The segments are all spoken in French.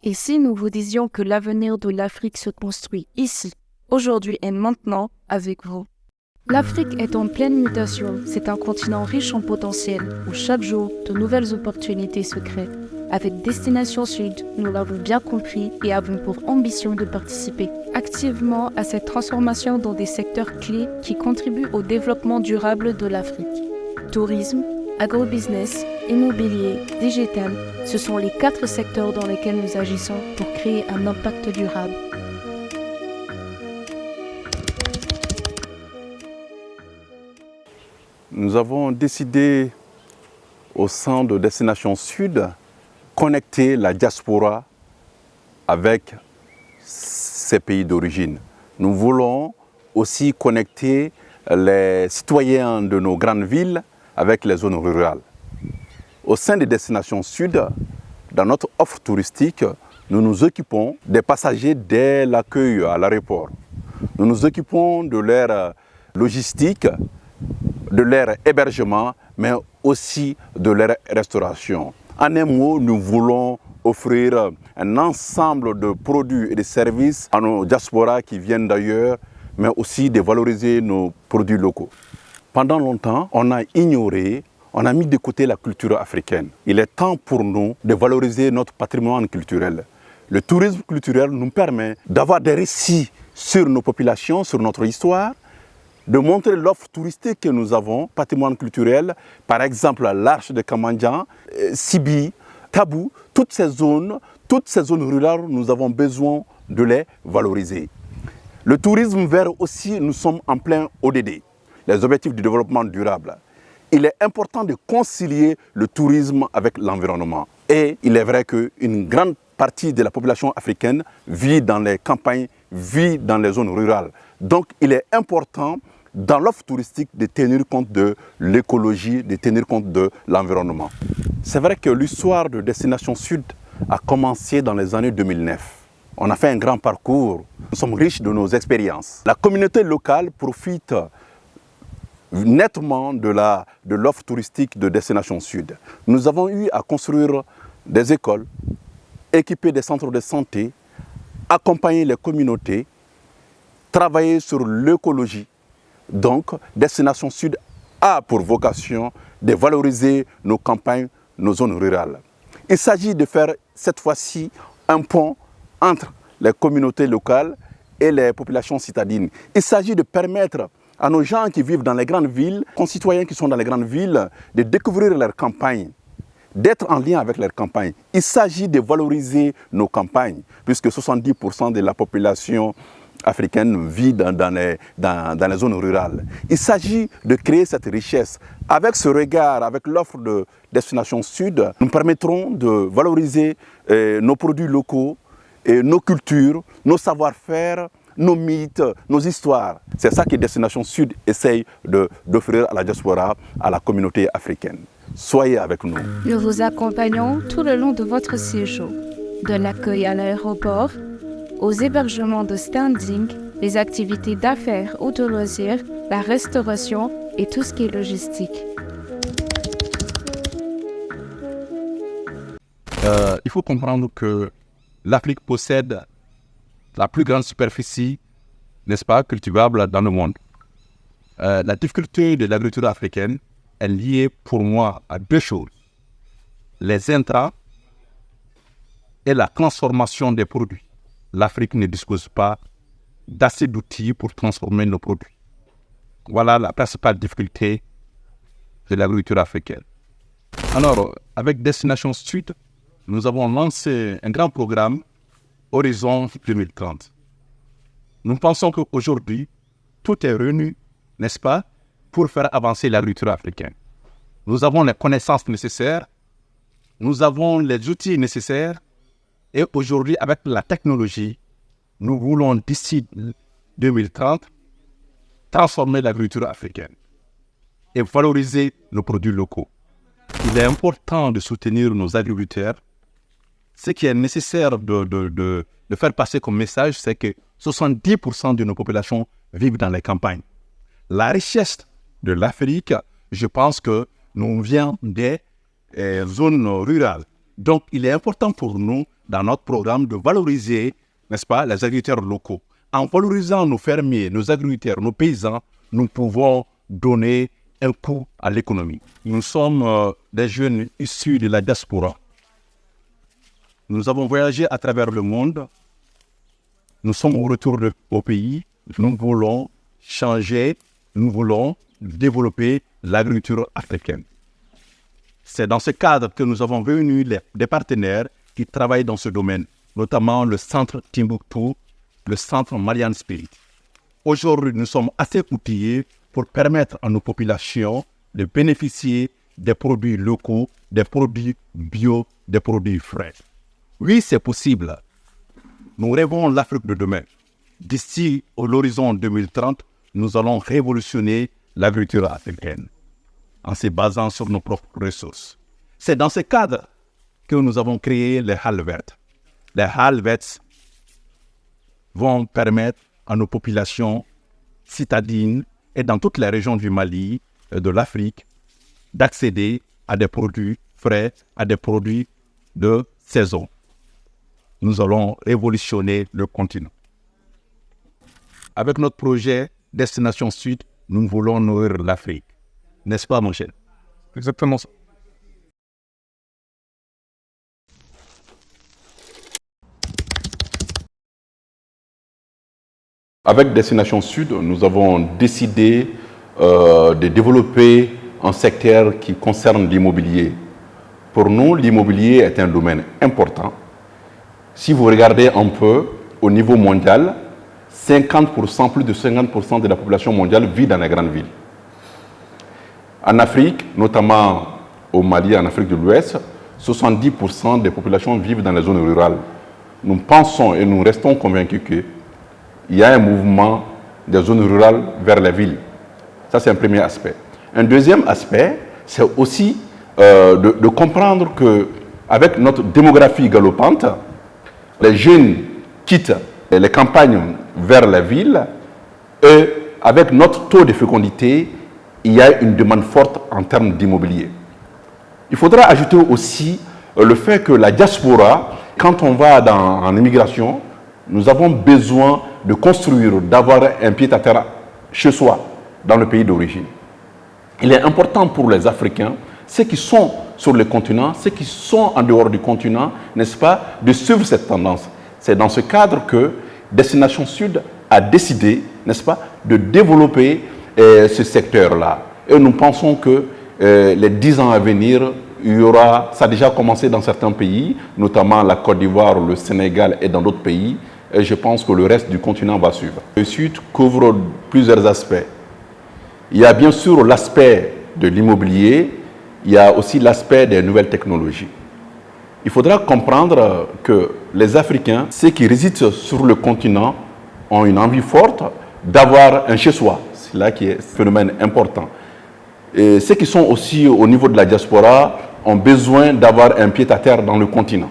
Et si nous vous disions que l'avenir de l'Afrique se construit ici, aujourd'hui et maintenant, avec vous? L'Afrique est en pleine mutation. C'est un continent riche en potentiel, où chaque jour, de nouvelles opportunités se créent. Avec Destination Sud, nous l'avons bien compris et avons pour ambition de participer activement à cette transformation dans des secteurs clés qui contribuent au développement durable de l'Afrique. Tourisme, agrobusiness, immobilier, digital, ce sont les 4 secteurs dans lesquels nous agissons pour créer un impact durable. Nous avons décidé au sein de Destination Sud connecter la diaspora avec ses pays d'origine. Nous voulons aussi connecter les citoyens de nos grandes villes avec les zones rurales. Au sein des Destinations Sud, dans notre offre touristique, nous nous occupons des passagers dès l'accueil à l'aéroport. Nous nous occupons de leur logistique, de leur hébergement, mais aussi de leur restauration. En un mot, nous voulons offrir un ensemble de produits et de services à nos diasporas qui viennent d'ailleurs, mais aussi de valoriser nos produits locaux. Pendant longtemps, on a ignoré, on a mis de côté la culture africaine. Il est temps pour nous de valoriser notre patrimoine culturel. Le tourisme culturel nous permet d'avoir des récits sur nos populations, sur notre histoire, de montrer l'offre touristique que nous avons, patrimoine culturel, par exemple l'Arche de Kamandjan, Sibi, Tabou, toutes ces zones rurales, nous avons besoin de les valoriser. Le tourisme vert aussi, nous sommes en plein ODD, les objectifs du développement durable. Il est important de concilier le tourisme avec l'environnement. Et il est vrai qu'une grande partie de la population africaine vit dans les campagnes, vit dans les zones rurales. Donc il est important dans l'offre touristique de tenir compte de l'écologie, de tenir compte de l'environnement. C'est vrai que l'histoire de Destination Sud a commencé dans les années 2009. On a fait un grand parcours, nous sommes riches de nos expériences. La communauté locale profite nettement de l'offre touristique de Destination Sud. Nous avons eu à construire des écoles, équiper des centres de santé, accompagner les communautés, travailler sur l'écologie. Donc, Destination Sud a pour vocation de valoriser nos campagnes, nos zones rurales. Il s'agit de faire cette fois-ci un pont entre les communautés locales et les populations citadines. Il s'agit de permettre à nos gens qui vivent dans les grandes villes, concitoyens qui sont dans les grandes villes, de découvrir leurs campagnes, d'être en lien avec leurs campagnes. Il s'agit de valoriser nos campagnes, puisque 70% de la population africaine vit dans les zones rurales. Il s'agit de créer cette richesse. Avec ce regard, avec l'offre de Destination Sud, nous permettrons de valoriser nos produits locaux, et nos cultures, nos savoir-faire, nos mythes, nos histoires. C'est ça que Destination Sud essaye d'offrir à la diaspora, à la communauté africaine. Soyez avec nous. Nous vous accompagnons tout le long de votre séjour, de l'accueil à l'aéroport, aux hébergements de standing, les activités d'affaires ou de loisirs, la restauration et tout ce qui est logistique. Il faut comprendre que l'Afrique possède la plus grande superficie, n'est-ce pas, cultivable dans le monde. La difficulté de l'agriculture africaine est liée pour moi à 2 choses. Les intrants et la transformation des produits. L'Afrique ne dispose pas d'assez d'outils pour transformer nos produits. Voilà la principale difficulté de l'agriculture africaine. Alors, avec Destination Sud, nous avons lancé un grand programme Horizon 2030. Nous pensons qu'aujourd'hui, tout est réuni, n'est-ce pas, pour faire avancer l'agriculture africaine. Nous avons les connaissances nécessaires, nous avons les outils nécessaires, et aujourd'hui, avec la technologie, nous voulons d'ici 2030 transformer l'agriculture africaine et valoriser nos produits locaux. Il est important de soutenir nos agriculteurs. Ce qui est nécessaire de faire passer comme message, c'est que 70% de nos populations vivent dans les campagnes. La richesse de l'Afrique, je pense que nous vient des zones rurales. Donc, il est important pour nous, dans notre programme, de valoriser, n'est-ce pas, les agriculteurs locaux. En valorisant nos fermiers, nos agriculteurs, nos paysans, nous pouvons donner un coup à l'économie. Nous sommes des jeunes issus de la diaspora. Nous avons voyagé à travers le monde. Nous sommes au retour au pays. Nous voulons changer, nous voulons développer l'agriculture africaine. C'est dans ce cadre que nous avons réuni des partenaires qui travaillent dans ce domaine, notamment le centre Timbuktu, le centre Marianne Spirit. Aujourd'hui, nous sommes assez outillés pour permettre à nos populations de bénéficier des produits locaux, des produits bio, des produits frais. Oui, c'est possible. Nous rêvons l'Afrique de demain. D'ici à l'horizon 2030, nous allons révolutionner l'agriculture africaine en se basant sur nos propres ressources. C'est dans ce cadre que nous avons créé les halles vertes. Les halles vertes vont permettre à nos populations citadines et dans toutes les régions du Mali et de l'Afrique d'accéder à des produits frais, à des produits de saison. Nous allons révolutionner le continent. Avec notre projet Destination Sud, nous voulons nourrir l'Afrique. N'est-ce pas, mon cher? Exactement ça. Avec Destination Sud, nous avons décidé de développer un secteur qui concerne l'immobilier. Pour nous, l'immobilier est un domaine important. Si vous regardez un peu au niveau mondial, 50%, plus de 50% de la population mondiale vit dans les grandes villes. En Afrique, notamment au Mali, en Afrique de l'Ouest, 70% des populations vivent dans les zones rurales. Nous pensons et nous restons convaincus qu'il y a un mouvement des zones rurales vers les villes. Ça, c'est un premier aspect. Un deuxième aspect, c'est aussi de comprendre qu'avec notre démographie galopante, les jeunes quittent les campagnes vers les villes et avec notre taux de fécondité, il y a une demande forte en termes d'immobilier. Il faudra ajouter aussi le fait que la diaspora, quand on va en immigration, nous avons besoin de construire, d'avoir un pied-à-terre chez soi, dans le pays d'origine. Il est important pour les Africains, ceux qui sont sur le continent, ceux qui sont en dehors du continent, n'est-ce pas, de suivre cette tendance. C'est dans ce cadre que Destination Sud a décidé, n'est-ce pas, de développer ce secteur-là. Et nous pensons que les 10 ans à venir, il y aura, ça a déjà commencé dans certains pays, notamment la Côte d'Ivoire, le Sénégal et dans d'autres pays. Et je pense que le reste du continent va suivre. Le Sud couvre plusieurs aspects. Il y a bien sûr l'aspect de l'immobilier, il y a aussi l'aspect des nouvelles technologies. Il faudra comprendre que les Africains, ceux qui résident sur le continent, ont une envie forte d'avoir un chez-soi. C'est là qui est un phénomène important. Et ceux qui sont aussi au niveau de la diaspora ont besoin d'avoir un pied-à-terre dans le continent.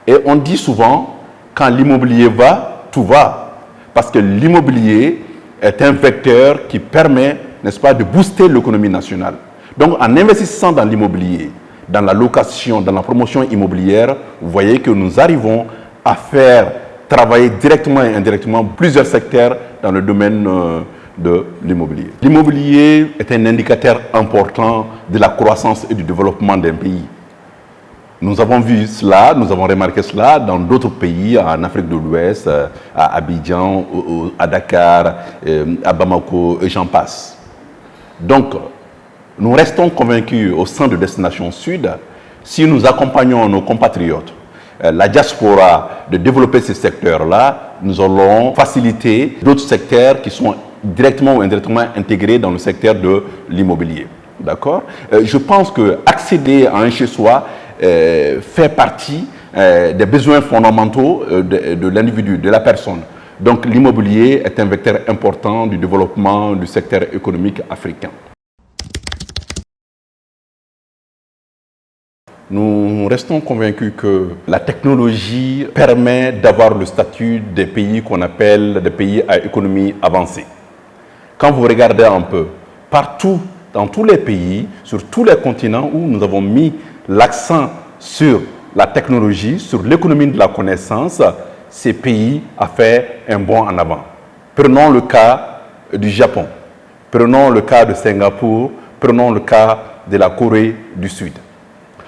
Et on dit souvent, quand l'immobilier va, tout va. Parce que l'immobilier est un vecteur qui permet, n'est-ce pas, de booster l'économie nationale. Donc, en investissant dans l'immobilier, dans la location, dans la promotion immobilière, vous voyez que nous arrivons à faire travailler directement et indirectement plusieurs secteurs dans le domaine de l'immobilier. L'immobilier est un indicateur important de la croissance et du développement d'un pays. Nous avons vu cela, nous avons remarqué cela dans d'autres pays, en Afrique de l'Ouest, à Abidjan, à Dakar, à Bamako, et j'en passe. Donc, nous restons convaincus au sein de Destination Sud, si nous accompagnons nos compatriotes, la diaspora, de développer ces secteurs-là, nous allons faciliter d'autres secteurs qui sont directement ou indirectement intégrés dans le secteur de l'immobilier. D'accord? Je pense qu'accéder à un chez-soi fait partie des besoins fondamentaux de l'individu, de la personne. Donc l'immobilier est un vecteur important du développement du secteur économique africain. Nous restons convaincus que la technologie permet d'avoir le statut des pays qu'on appelle des pays à économie avancée. Quand vous regardez un peu, partout, dans tous les pays, sur tous les continents où nous avons mis l'accent sur la technologie, sur l'économie de la connaissance, ces pays ont fait un bond en avant. Prenons le cas du Japon, prenons le cas de Singapour, prenons le cas de la Corée du Sud.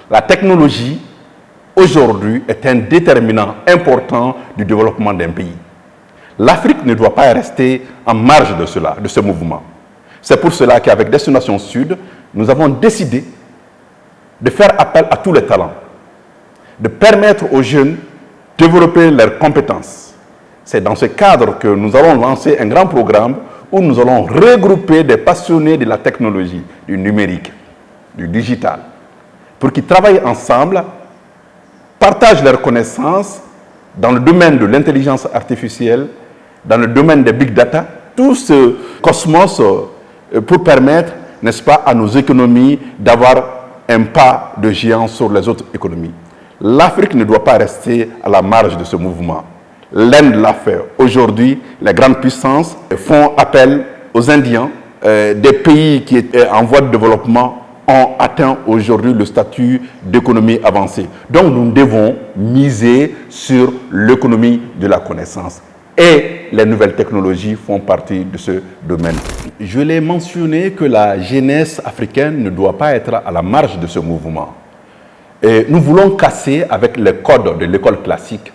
La technologie, aujourd'hui, est un déterminant important du développement d'un pays. L'Afrique ne doit pas rester en marge de cela, de ce mouvement. C'est pour cela qu'avec Destination Sud, nous avons décidé de faire appel à tous les talents, de permettre aux jeunes de développer leurs compétences. C'est dans ce cadre que nous allons lancer un grand programme où nous allons regrouper des passionnés de la technologie, du numérique, du digital, pour qu'ils travaillent ensemble, partagent leurs connaissances dans le domaine de l'intelligence artificielle, dans le domaine des big data, tout ce cosmos pour permettre, n'est-ce pas, à nos économies d'avoir un pas de géant sur les autres économies. L'Afrique ne doit pas rester à la marge de ce mouvement. L'Inde l'a fait. Aujourd'hui, les grandes puissances font appel aux Indiens. Des pays qui étaient en voie de développement ont atteint aujourd'hui le statut d'économie avancée. Donc nous devons miser sur l'économie de la connaissance. Et les nouvelles technologies font partie de ce domaine. Je l'ai mentionné que la jeunesse africaine ne doit pas être à la marge de ce mouvement. Et nous voulons casser avec les codes de l'école classique.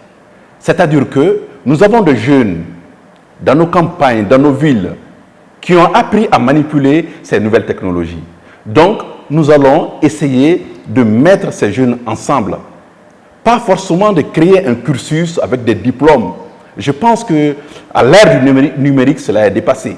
C'est-à-dire que nous avons des jeunes dans nos campagnes, dans nos villes, qui ont appris à manipuler ces nouvelles technologies. Donc, nous allons essayer de mettre ces jeunes ensemble. Pas forcément de créer un cursus avec des diplômes. Je pense qu'à l'ère du numérique, cela est dépassé.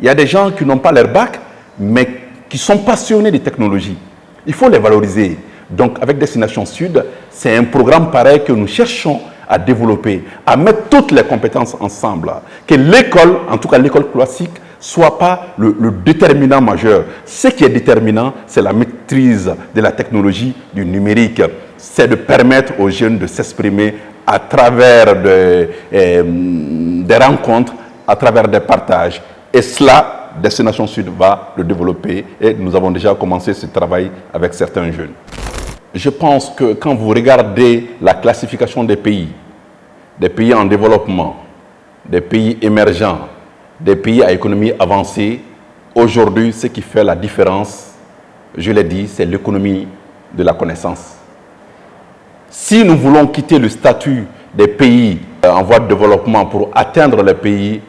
Il y a des gens qui n'ont pas leur bac, mais qui sont passionnés des technologies. Il faut les valoriser. Donc, avec Destination Sud, c'est un programme pareil que nous cherchons à développer, à mettre toutes les compétences ensemble. Que l'école, en tout cas l'école classique, soit pas le déterminant majeur. Ce qui est déterminant, c'est la maîtrise de la technologie du numérique. C'est de permettre aux jeunes de s'exprimer à travers des rencontres, à travers des partages. Et cela, Destination Sud va le développer et nous avons déjà commencé ce travail avec certains jeunes. Je pense que quand vous regardez la classification des pays en développement, des pays émergents, des pays à économie avancée, aujourd'hui, ce qui fait la différence, je l'ai dit, c'est l'économie de la connaissance. Si nous voulons quitter le statut des pays en voie de développement pour atteindre les pays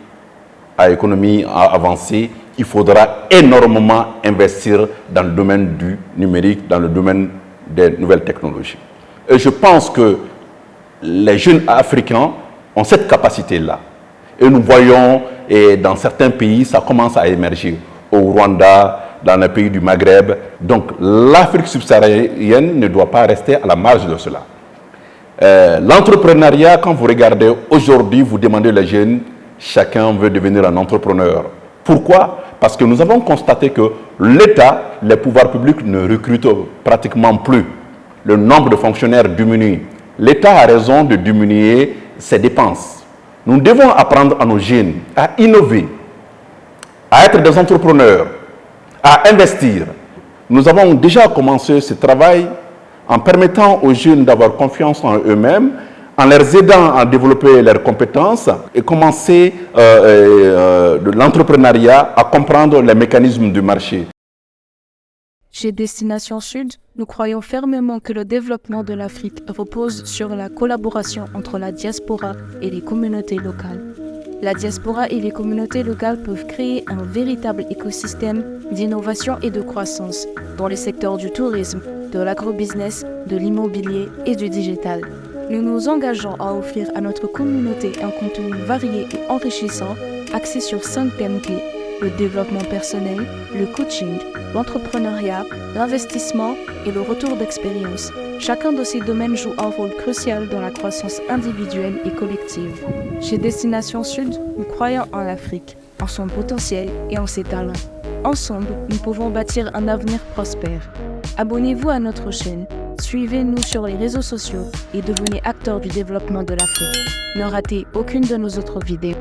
à économie avancée, il faudra énormément investir dans le domaine du numérique, dans le domaine des nouvelles technologies. Et je pense que les jeunes africains ont cette capacité-là. Et nous voyons, et dans certains pays, ça commence à émerger. Au Rwanda, dans les pays du Maghreb. Donc l'Afrique subsaharienne ne doit pas rester à la marge de cela. L'entrepreneuriat, quand vous regardez aujourd'hui, vous demandez les jeunes, chacun veut devenir un entrepreneur. Pourquoi? Parce que nous avons constaté que l'État, les pouvoirs publics ne recrutent pratiquement plus. Le nombre de fonctionnaires diminue. L'État a raison de diminuer ses dépenses. Nous devons apprendre à nos jeunes à innover, à être des entrepreneurs, à investir. Nous avons déjà commencé ce travail en permettant aux jeunes d'avoir confiance en eux-mêmes, en les aidant à développer leurs compétences et commencer de l'entrepreneuriat à comprendre les mécanismes du marché. Chez Destination Sud, nous croyons fermement que le développement de l'Afrique repose sur la collaboration entre la diaspora et les communautés locales. La diaspora et les communautés locales peuvent créer un véritable écosystème d'innovation et de croissance dans les secteurs du tourisme, de l'agrobusiness, de l'immobilier et du digital. Nous nous engageons à offrir à notre communauté un contenu varié et enrichissant axé sur 5 thèmes clés: le développement personnel, le coaching, l'entrepreneuriat, l'investissement et le retour d'expérience. Chacun de ces domaines joue un rôle crucial dans la croissance individuelle et collective. Chez Destination Sud, nous croyons en l'Afrique, en son potentiel et en ses talents. Ensemble, nous pouvons bâtir un avenir prospère. Abonnez-vous à notre chaîne, suivez-nous sur les réseaux sociaux et devenez acteurs du développement de l'Afrique. Ne ratez aucune de nos autres vidéos.